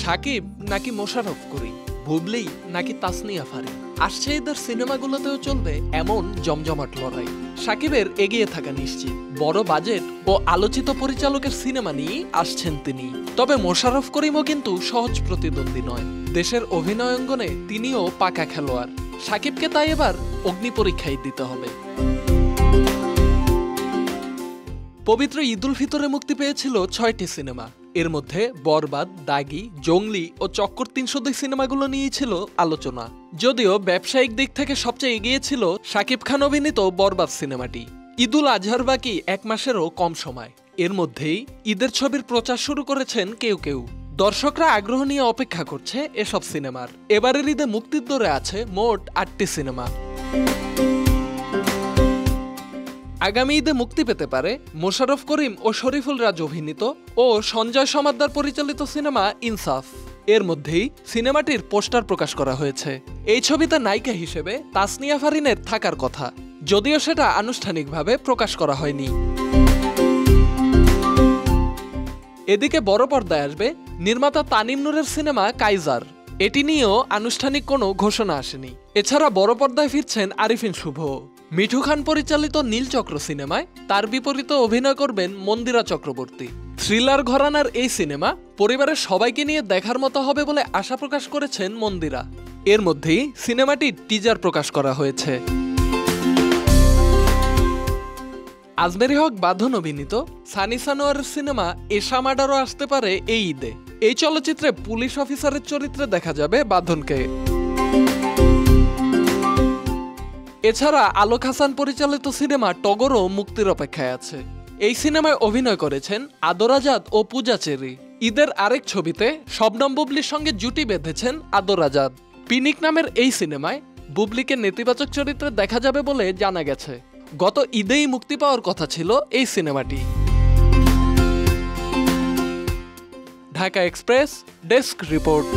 সাকিব নাকি মোশাররফ করিম, বুবলি নাকি তাসনিয়া ফারিন, আসছে এদের সিনেমাগুলোতেও চলবে এমন জমজমাট লড়াই। সাকিবের এগিয়ে থাকা নিশ্চিত, বড় বাজেট ও আলোচিত পরিচালকের সিনেমা নিয়ে আসছেন তিনি। তবে মোশাররফ করিমও কিন্তু সহজ প্রতিদ্বন্দ্বী নয়। দেশের অভিনয় অঙ্গনে তিনিও পাকা খেলোয়াড়। সাকিবকে তাই এবার অগ্নি পরীক্ষাই দিতে হবে। পবিত্র ঈদুল ফিতরে মুক্তি পেয়েছিল 6টি সিনেমা। এর মধ্যে বরবাদ, দাগি, জঙ্গলি ও চক্কর ৩০২ সিনেমাগুলো নিয়েই ছিল আলোচনা। যদিও ব্যবসায়িক দিক থেকে সবচেয়ে এগিয়ে ছিল শাকিব খান অভিনীত বরবাদ সিনেমাটি। ঈদুল আজহার বাকি 1 মাসেরও কম সময়। এর মধ্যেই ঈদের ছবির প্রচার শুরু করেছেন কেউ কেউ। দর্শকরা আগ্রহ নিয়ে অপেক্ষা করছে এসব সিনেমার। এবারের ঈদে মুক্তির দরে আছে মোট 8টি সিনেমা। আগামী ঈদে মুক্তি পেতে পারে মোশাররফ করিম ও শরীফুল রাজ অভিনীত ও সঞ্জয় সমাদ্দার পরিচালিত সিনেমা ইনসাফ। এর মধ্যেই সিনেমাটির পোস্টার প্রকাশ করা হয়েছে। এই ছবিতে নায়িকা হিসেবে তাসনিয়া ফারিনের থাকার কথা, যদিও সেটা আনুষ্ঠানিকভাবে প্রকাশ করা হয়নি। এদিকে বড় পর্দায় আসবে নির্মাতা তানিম নূরের সিনেমা কাইজার। এটি নিয়েও আনুষ্ঠানিক কোনো ঘোষণা আসেনি। এছাড়া বড় পর্দায় ফিরছেন আরিফিন শুভ। মিঠু খান পরিচালিত নীলচক্র সিনেমায় তার বিপরীতে অভিনয় করবেন মন্দিরা চক্রবর্তী। থ্রিলার ঘরানার এই সিনেমা পরিবারের সবাইকে নিয়ে দেখার মতো হবে বলে আশা প্রকাশ করেছেন মন্দিরা। এর মধ্যেই সিনেমাটির টিজার প্রকাশ করা হয়েছে। আজমেরি হক বাঁধন অভিনীত সানি সানোয়ারের সিনেমা এশা মার্ডারও আসতে পারে এই ঈদে। এই চলচ্চিত্রে পুলিশ অফিসারের চরিত্রে দেখা যাবে বাঁধনকে। এছাড়া আলোক হাসান পরিচালিত সিনেমা টগরও মুক্তির অপেক্ষায় আছে। এই সিনেমায় অভিনয় করেছেন আদর আজাদ ও পূজা চেরি। ঈদের আরেক ছবিতে শবনম বুবলির সঙ্গে জুটি বেঁধেছেন আদর আজাদ। পিনিক নামের এই সিনেমায় বুবলিকে নেতিবাচক চরিত্রে দেখা যাবে বলে জানা গেছে। গত ঈদেই মুক্তি পাওয়ার কথা ছিল এই সিনেমাটি। Dhaka express desk report.